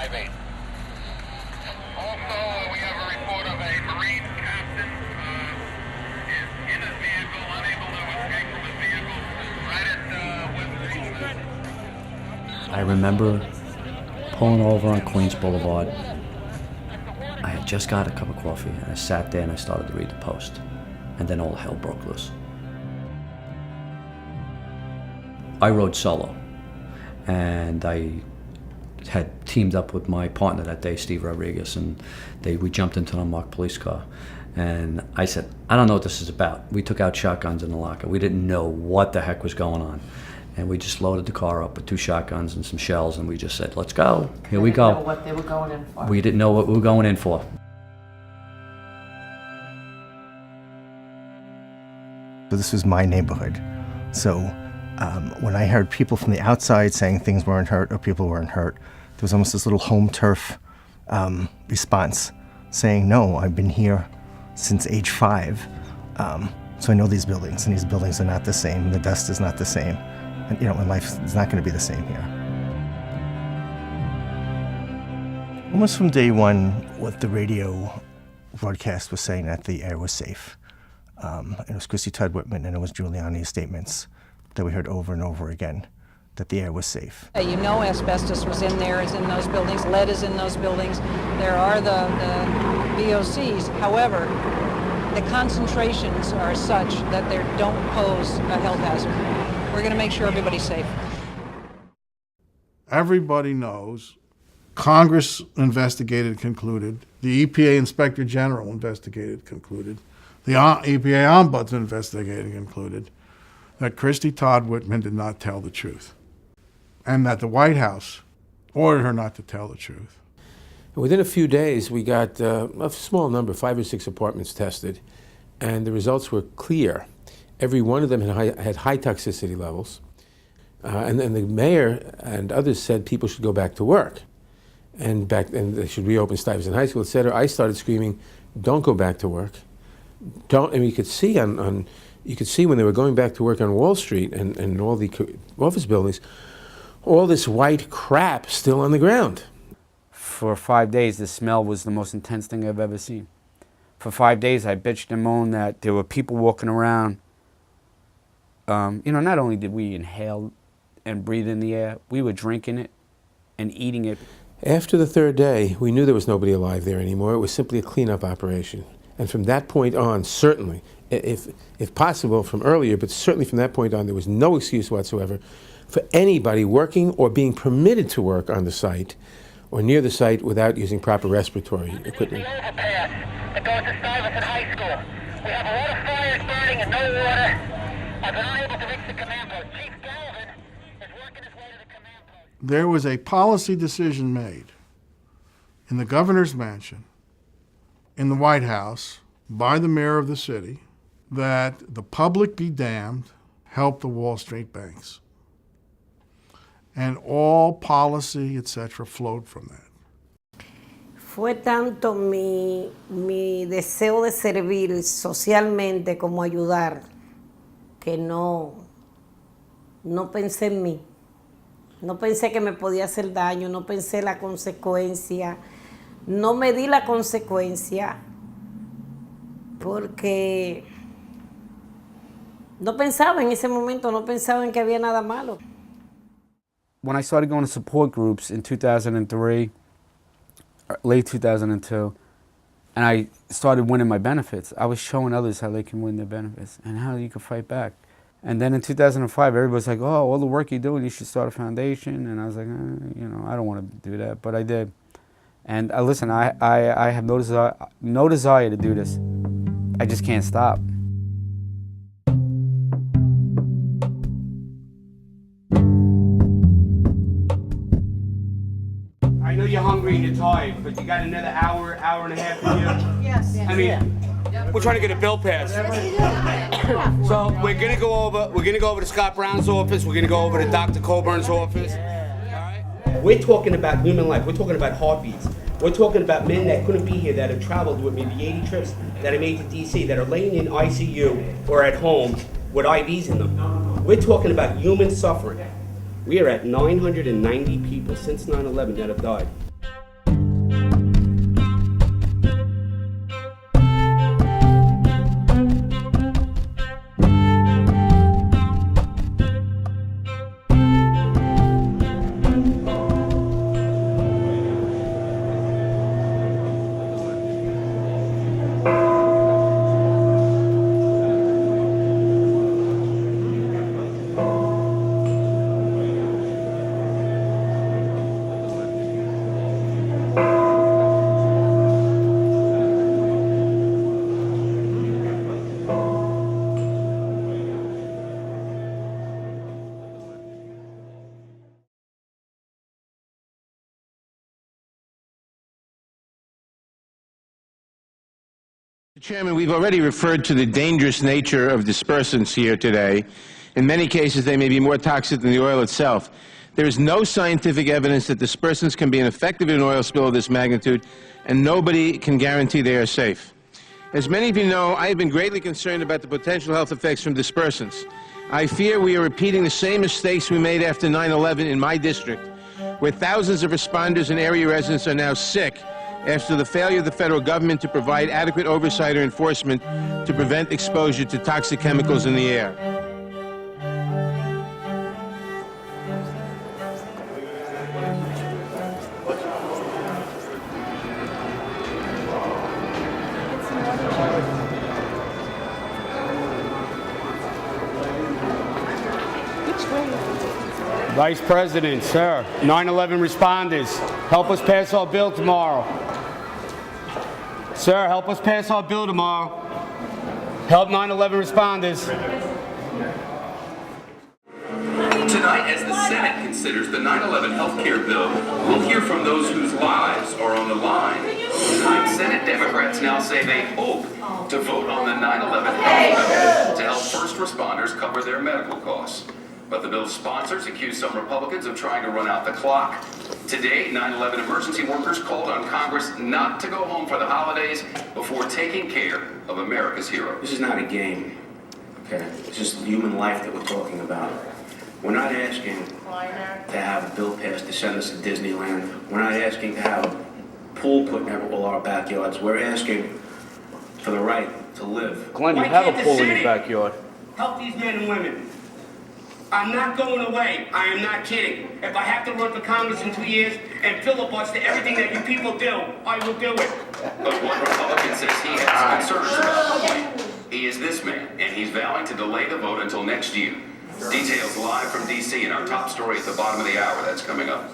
5-8. Also, we have a report of a Marine captain is in his vehicle, unable to escape from his vehicle, right at West Richmond. I remember pulling over on Queens Boulevard. I had just got a cup of coffee, and I sat there and I started to read the Post. And then all hell broke loose. I rode solo, and I had teamed up with my partner that day, Steve Rodriguez, and we jumped into an unmarked police car. And I said, I don't know what this is about. We took out shotguns in the locker. We didn't know what the heck was going on. And we just loaded the car up with 2 shotguns and some shells, and we just said, let's go. Here we go. They didn't know what they were going in for. We didn't know what we were going in for. So this was my neighborhood. So when I heard people from the outside saying things weren't hurt or people weren't hurt, there was almost this little home turf response saying, no, I've been here since age 5. So I know these buildings, and these buildings are not the same, and the dust is not the same. And my life is not going to be the same here. Almost from day one, what the radio broadcast was saying that the air was safe. It was Chrissy Todd Whitman and it was Giuliani's statements that we heard over and over again, that the air was safe. You know asbestos was in there, is in those buildings, lead is in those buildings. There are the VOCs. However, the concentrations are such that they don't pose a health hazard. We're going to make sure everybody's safe. Everybody knows Congress investigated, concluded. The EPA Inspector General investigated, concluded. The EPA Ombudsman investigated, concluded that Christy Todd Whitman did not tell the truth, and that the White House ordered her not to tell the truth. Within a few days, we got a small number, 5 or 6 apartments tested, and the results were clear. Every one of them had high toxicity levels, and then the mayor and others said people should go back to work, and they should reopen Stuyvesant High School, et cetera. I started screaming, "Don't go back to work." And you could see you could see when they were going back to work on Wall Street and all the office buildings, all this white crap still on the ground. For 5 days, the smell was the most intense thing I've ever seen. For 5 days, I bitched and moaned that there were people walking around. Not only did we inhale and breathe in the air, we were drinking it and eating it. After the 3rd day, we knew there was nobody alive there anymore. It was simply a cleanup operation. And from that point on, certainly, if possible from earlier, but certainly from that point on, there was no excuse whatsoever for anybody working or being permitted to work on the site or near the site without using proper respiratory equipment. The overpass that goes to Stuyvesant High School. We have a lot of fires burning and no water. I've been unable to reach the command post. Chief Galvin is working his way to the command post. There was a policy decision made in the governor's mansion, in the White House, by the mayor of the city, that the public be damned, help the Wall Street banks. And all policy, etc., flowed from that. Fue tanto mi deseo de servir socialmente como ayudar que no pensé en mí. No pensé que me podía hacer daño, no pensé la consecuencia, no me di la consecuencia porque no pensaba en ese momento, no pensaba en que había nada malo. When I started going to support groups in 2003, late 2002, and I started winning my benefits, I was showing others how they can win their benefits and how you can fight back. And then in 2005, everybody's like, oh, all the work you're doing, you should start a foundation. And I was like, I don't want to do that, but I did. And listen, I have no desire to do this. I just can't stop. I know you're hungry and you're tired, but you got another hour and a half to you? Yes. I mean, we're trying to get a bill passed. So we're gonna go over to Scott Brown's office. We're gonna go over to Dr. Colburn's office. All right? We're talking about human life. We're talking about heartbeats. We're talking about men that couldn't be here, that have traveled with me the 80 trips that I made to DC, that are laying in ICU or at home with IVs in them. We're talking about human suffering. We are at 990 people since 9/11 that have died. Chairman, we've already referred to the dangerous nature of dispersants here today. In many cases, they may be more toxic than the oil itself. There is no scientific evidence that dispersants can be ineffective in an oil spill of this magnitude, and nobody can guarantee they are safe. As many of you know, I have been greatly concerned about the potential health effects from dispersants. I fear we are repeating the same mistakes we made after 9/11 in my district, where thousands of responders and area residents are now sick after the failure of the federal government to provide adequate oversight or enforcement to prevent exposure to toxic chemicals in the air. Vice President, sir, 9/11 responders, help us pass our bill tomorrow. Sir, help us pass our bill tomorrow. Help 9/11 responders. Tonight, as the Senate considers the 9/11 health care bill, we'll hear from those whose lives are on the line. Tonight, Senate Democrats now say they hope to vote on the 9/11 health bill to help first responders cover their medical costs. But the bill's sponsors accuse some Republicans of trying to run out the clock. Today, 9/11 emergency workers called on Congress not to go home for the holidays before taking care of America's heroes. This is not a game, okay? It's just human life that we're talking about. We're not asking to have a bill passed to send us to Disneyland. We're not asking to have a pool put in all our backyards. We're asking for the right to live. Glenn, you Why have a can't the pool in city your backyard. help these men and women? I'm not going away. I am not kidding. If I have to run for Congress in 2 years and filibuster everything that you people do, I will do it. But one Republican says he has concerns about the point. He is this man, and he's vowing to delay the vote until next year. Details live from D.C. in our top story at the bottom of the hour. That's coming up.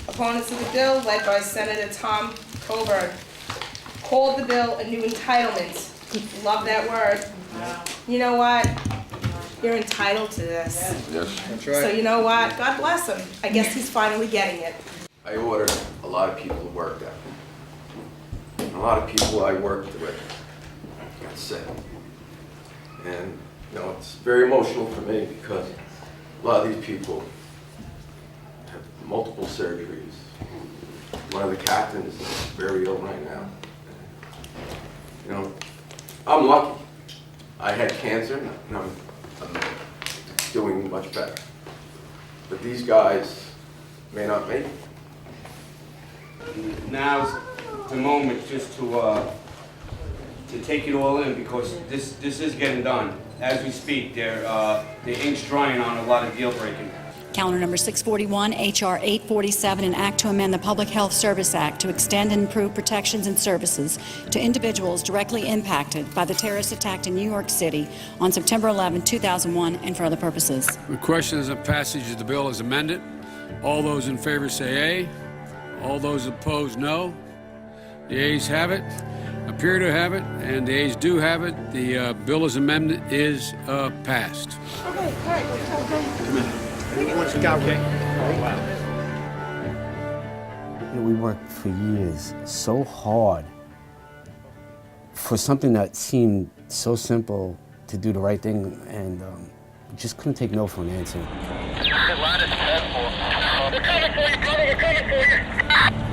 Opponents of the bill, led by Senator Tom Coburn, called the bill a new entitlement. Love that word. You know what? You're entitled to this. Yes. That's right. So you know what? God bless him. I guess he's finally getting it. I ordered a lot of people to work out. And a lot of people I worked with got sick. And, you know, it's very emotional for me because a lot of these people have multiple surgeries. One of the captains is very ill right now. You know, I'm lucky. I had cancer and I'm doing much better. But these guys may not make it. Now's the moment just to take it all in, because this is getting done. As we speak, the ink's drying on a lot of deal breaking. Calendar number 641, H.R. 847, an act to amend the Public Health Service Act to extend and improve protections and services to individuals directly impacted by the terrorist attack in New York City on September 11, 2001, and for other purposes. The question is of passage of the bill as amended. All those in favor say aye. All those opposed, no. The ayes have it, appear to have it, and the ayes do have it. The bill as amended is passed. Okay, all right. Come in. We worked for years so hard for something that seemed so simple, to do the right thing, and just couldn't take no for an answer. They're coming for you, brother. They're coming for you.